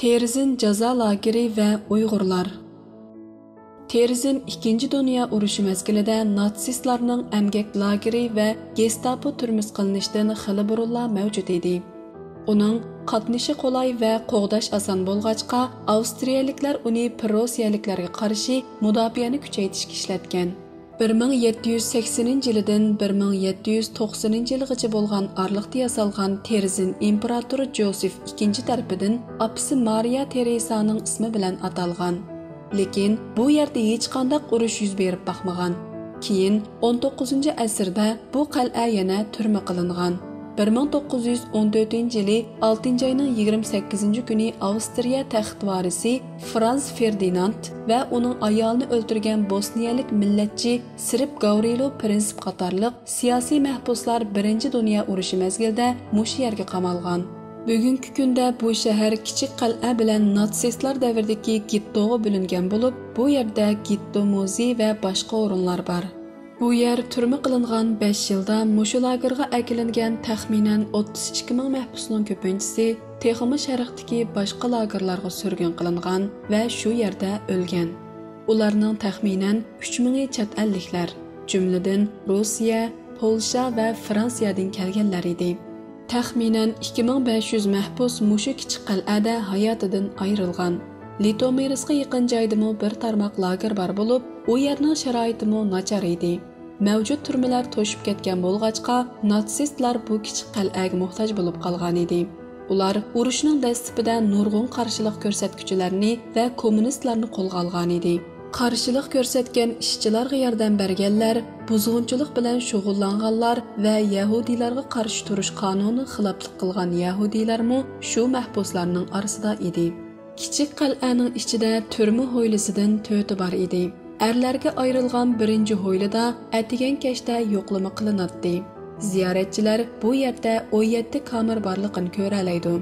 Terizin jazo lageri ve Uyg'urlar. Terizin 2. Dünya urushi mezgilida natsistlarning emgak lageri ve Gestapo turmush qilinishidan xili burunla mavjud edi. Uning qatnashi qolay ve qo'g'dash oson bo'lg'achqa, Avstriyaliklar uni Prussiyaliklarga qarshi mudofaani kuchaytirishga ishlatgan. 1780-yildan 1790-yilgacha bo'lgan arliqda yasalgan Terizin imperatori Josef II tarafidan apisi Maria Teresaning ismi bilan atalgan. Lekin bu yerda hech qanday urush yuz berib baxmagan. Keyin 19-asrda bu qal'a yana turma qilingan. 1914-yili 6-oyning 28-kuni Avstriya taxt varisi Franz Ferdinand ve onun ayolini o'ldirgan bosniyalik millatchi Sirp Gavrilo Prinsip qatorliq siyosiy mahbuslar 1-Dünya urushi mezgilida mush yerga qamalgan. Bugungi kunda bu shahar kichik qal'a bilan natsistlar davridagi Gittoga bo'lingan bo'lib, bu yerda Gitto muzey va boshqa o'rinlar bor. Bu yer turma qilingan 5 yilda mushu lagerga akilingan taxminan 32 ming mahbusning ko'pinchisi texmi sharqdagi boshqa lagerlarga surgun qilingan va shu yerda o'lgan. Ularning taxminan 3 mingi chet elliklar, jumladan Rossiya, Polsha va Fransiyadan kelganlar edi. Taxminan 2500 mahbus mushu kichik qal'ada hayotidan ayrilgan. Litomirskga yaqin joydami bir tarmoq lager bor bo'lib, u yerning sharoitimi nachar edi. Mavjud turmalar to'shib ketgan bo'lg'achqa, natsistlar bu kichik qal'aga muhtoj bo'lib qolgan edi. Ular urushning dastlabida nurg'un qarshilik ko'rsatuvchilarni va kommunistlarni qo'lga olgan edi. Qarshilik ko'rsatgan ishchilarga yordam berganlar, buzg'unchilik bilan shug'ullanganlar va yahudiylarga qarshi turish qonuni xiloflik qilgan yahudiylarmi shu mahbuslarning orasida edi. Kichik qal'aning ichida turma hovlisidan 4 bor edi. Erlarga ayrilgan 1-hovlida atigan kechda yo'qlama qilinadi. Ziyoratchilar bu yerda 17 kamer borligini ko'ra oladi.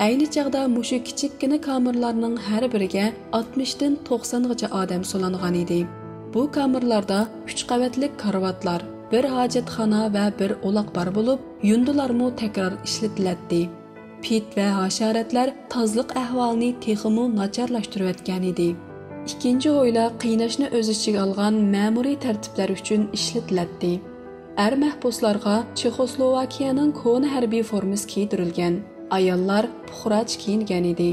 Ayni chaqda mushu kichikkina kamerlarning har biriga 60 dan 90 gacha odam solangan edi. Bu kamerlarda 3 qavatlik karvatlar, bir hojatxona va bir uloq bor bo'lib, yundularmi takror ishlatiladi. Pit ve haşeratlar tazlık ahvalini texmi nacharlashtirayotgan edi. İkinci hovla qiynashni o'z ichiga olgan ma'muriy tartiblar uchun ishlatiladi. Er mahbuslarga Chexoslovakiyaning ko'na harbiy formasi kiydirilgan. Ayollar puxrach kiyingan edi.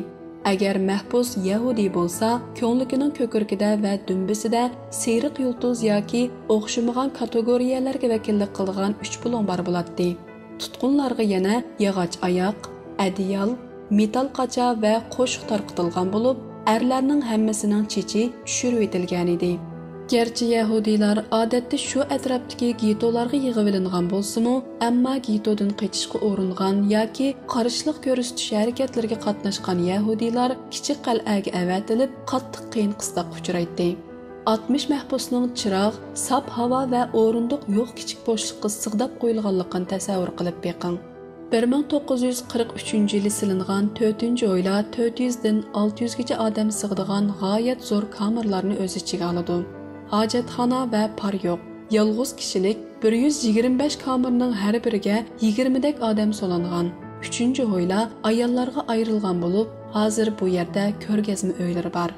Agar mahbus Yahudi bo'lsa, ko'ngligining ko'kirkida va dumbisida seriq yulduz yoki o'xshamagan kategoriyalarga vakillik qilgan 3 pulon bor bo'ladi. Tutqunlarga yana yog'och oyoq, adiyal, metal qacha ve qo'shiq tarqitilgan bo'lib, erlarning hammasining chechi tushirib etilgan edi. Gerçi Yahudiylar odatda shu atrofdagi getolarga yig'ilingan bo'lsa-mu, ammo getodan qochishga uringan yoki qarshilik ko'rsatish harakatlariga qatnashgan Yahudiylar kichik qal'aga avatilib, qattiq qiyin-qistoqqa uchraydi. 60 mahbusning chiroq, sap havo va o'rindiq yo'q kichik bo'shliqqa sig'dab qo'yilganligini tasavvur qilib beqing. 1943-yili silingan 4-hovla 400 dan 600 gacha odam sig'digan g'oyat zo'r kamerlarni o'z ichiga oladi. Hojatxona va par yo'q. Yolg'iz kishilik 125 kamerning har biriga 20 dak odam solangan. 3-hovla ayollarga ayrilgan bo'lib, hozir bu yerda ko'rgazma uylari bor.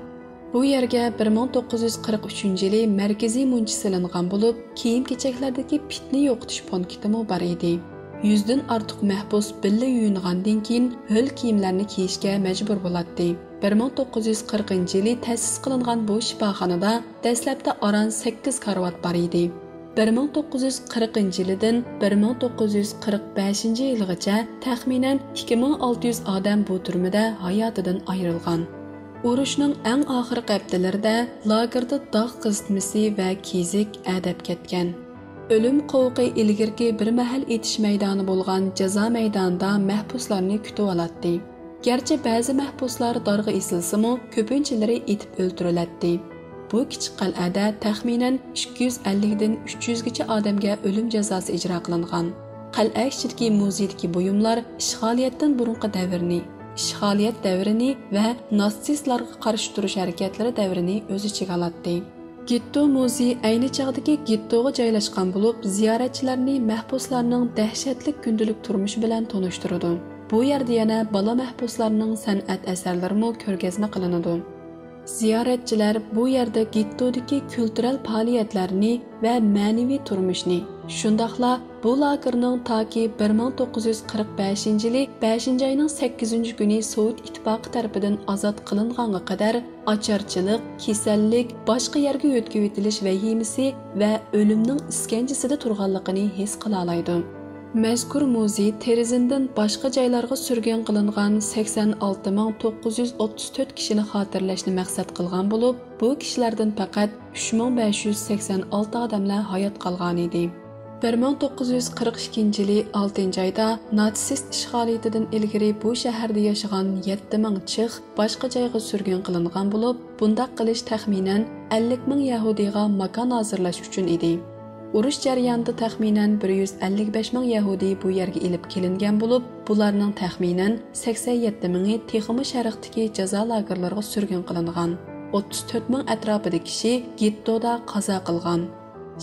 Bu yerga 1943-yili markaziy muncha silingan bo'lib, kiyim-kechaklardagi pitni yo'qotish punktimi bor edi. 100 dan ortiq mahbus billa yuyingandan keyin ho'l kiyimlarni kiyishga majbur bo'ladi. 1940-yili ta'sis qilingan bu shifoxonada dastlabda aran 8 karvat bor edi. 1940-yildan 1945-yilgacha taxminan 2600 odam bu turmada hayotidan ayrilgan. Urushning eng oxirgi haftalarida lagerda dog' qizitmasi va kezik adab ketgan. Ölüm qo'vqi ilgirki bir mahal etish maydoni bo'lgan jazo maydonida mahbuslarni kutib oladi. Gerçi ba'zi mahbuslar darg'a esilsa-mu, ko'pinchilari etib o'ldiriladi. Bu kichik qal'ada taxminan 250 dan 300 gacha odamga o'lim jazosi ijro qilingan. Qal'a ichidagi muzeydagi buyumlar ishg'oliyatdan burungi davrni, ishg'oliyat davrini va natsistlarga qarshi turish harakatlari davrini o'z ichiga oladi. Gitto muzey ayni chaqdagi Gittoga joylashgan bo'lib, ziyoratchilarni mahbuslarning dahshatli kundalik turmushi bilan tanishtiradi. bu yerda yana bala mahbuslarning san'at asarlarimi ko'rgazma qilinadi. Ziyoratchilar bu yerda Gittodagi kultural faoliyatlarni va ma'naviy turmushni, shundaqla bu lagerning toki 1945-yili 5-oyning 8-kuni Sovet ittifoqi tarafidan ozod qilinganga qadar ocharchilik, kasallik, boshqa yerga yo'tkib etilish vahimasi va o'limning iskanjasida turganligini his qila oladi. Mazkur muzey Terzindan boshqa joylarga surgun qilingan 86,934 kishini xotirlashni maqsad qilgan bo'lib, bu kishilardan faqat 3586 odamlar hayot qolgan edi. 1942-yili 6-oyda natsist ishg'oliyatidan ilgari bu shaharda yashagan 7000 chix boshqa joyga surgun qilingan bo'lib, bundaq qilish taxminan 50,000 yahudiyga makon hozirlash uchun edi. Urush jarayonida taxminan 155,000 yahudiy bu yerga elib kelingan bo'lib, bularning taxminan 87,000i texmi sharqdagi jazo lagerlariga surgun qilingan. 34,000 atrofida kishi gettoda qazo qilgan.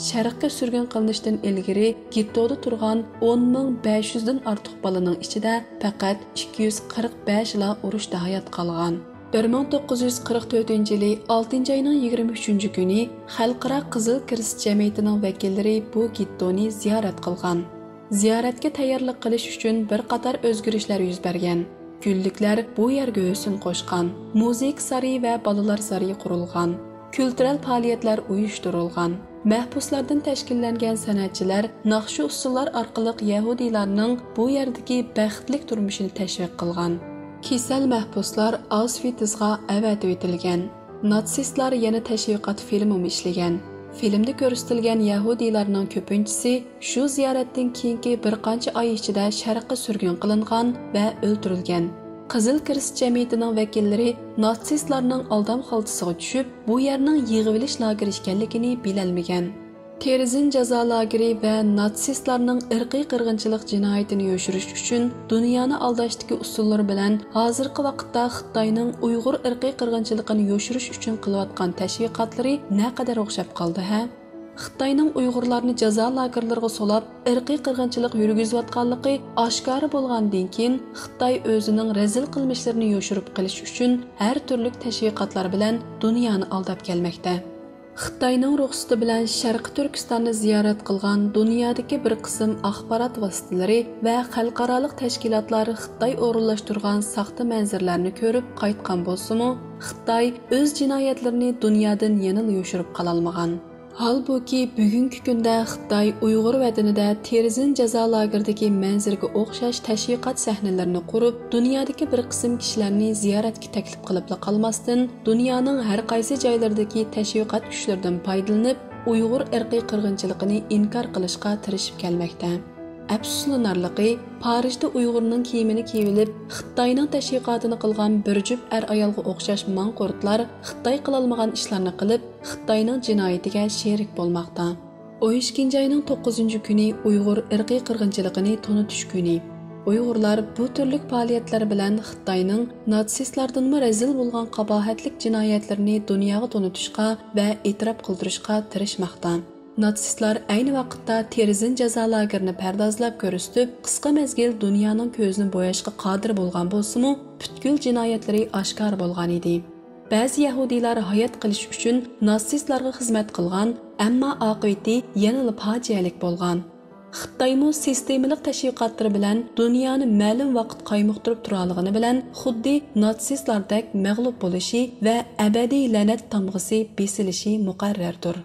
Sharqqa surgun qilinishdan ilgari gettoda turgan 10,500 dan ortiq bolaning ichida faqat 245 la urushda hayot qolgan. 1944-yili 6-oyning 23-kuni Xalqaro Qizil Kirist jamiyatining vakillari bu gettoni ziyorat qilgan. Ziyoratga tayyorlik qilish uchun bir qator o'zgarishlar yuz bergan. Gulliklar bu yerga o'sin qo'shgan. Muzik saroyi va bolalar saroyi qurilgan. Kultural faoliyatlar uyushtirilgan. Mahbuslardan tashkillangan san'atchilar naqshi usullar orqali yahudiylarning bu yerdagi baxtli turmushini tashviq qilgan. Kisal mahbuslar Auschwitzga avatib etilgan. Natsistlar yana tashviqot filmi ishlagan. Filmda ko'rsatilgan yahudiylarning ko'pinchisi shu ziyoratdan keyingi bir qancha oy ichida sharqqa surgun qilingan va o'ldirilgan. Qizil Kirist jamiyatining vakillari natsistlarning aldam xaltasiga tushib, bu yerning yig'ilish lageri ekanligini bilolmagan. Terzin jazo lageri va natsistlarning irqiy qirg'inchilik jinoyatini yoshirish uchun dunyoni aldashdagi usullar bilan hozirgi vaqtda Xitoyning Uyg'ur irqiy qirg'inchiligini yoshirish uchun qilayotgan tashviqotlari naqadar o'xshab qoldi ha? Xitoyning Uyg'urlarni jazo lagerlariga solab irqiy qirg'inchilik yurgizayotganligi oshkora bo'lgandan keyin Xitoy o'zining razil qilmishlarini yoshirib qilish uchun har turli tashviqotlar bilan dunyoni aldab kelmoqda. Xitoyning ruxsati bilan Sharqi Turkistonni ziyorat qilgan dunyodagi bir qism axborot vositalari va xalqaro tashkilotlar Xitoy o'rinlashtirgan saxta manzarlarni ko'rib qaytgan bo'lsa-mu, Xitoy o'z jinoyatlarini dunyodan yana yoshirib qala olmagan. Halbuki bugungi kunda Xitoy Uyg'ur vatanida Terzin jazo lageridagi manzarga o'xshash tashviqot sahnalarini qurib, dunyodagi bir qism kishilarni ziyoratga taklif qilib qolmasdan, dunyoning har qaysi joylaridagi tashviqot kuchlaridan foydalanib, Uyg'ur irqiy qirg'inchiligini inkor qilishga tirishib kelmoqda. Afsuslanarligi, Parijda Uyg'urning kiyimini kiyilib, Xitoyning tashviqotini qilgan bir jup ayolga o'xshash manqurtlar Xitoy qilolmagan ishlarni qilib, Xitoyning jinoyatiga sherik bo'lmoqda. 12-oyning 9-kuni Uyg'ur irqiy qirg'inchiligini tunutish kuni. Uyg'urlar bu turli faoliyatlar bilan Xitoyning natsistlardan razil bo'lgan qabohatlik jinoyatlarini dunyoga tunutishga va e'tirof qildirishga tirishmoqda. Natsistlar ayni vaqtda Terzin jazo lagerini pardozlab ko'rsatib, qisqa mezgil dunyoning ko'zini bo'yashga qodir bo'lgan bo'lsa-mu, butkul jinoyatlari oshkor bo'lgan edi. Ba'zi yahudiylar hayot qilish uchun natsistlarga xizmat qilgan, ammo oqibati yanada fojialik bo'lgan. Xitoymo sistemalik tashviqotlari bilan dunyoni ma'lum vaqt qaymoqtirib turganligini bilan xuddi natsistlardek mag'lub bo'lishi va abadiy la'nat tamg'isi besilishi muqarrardir.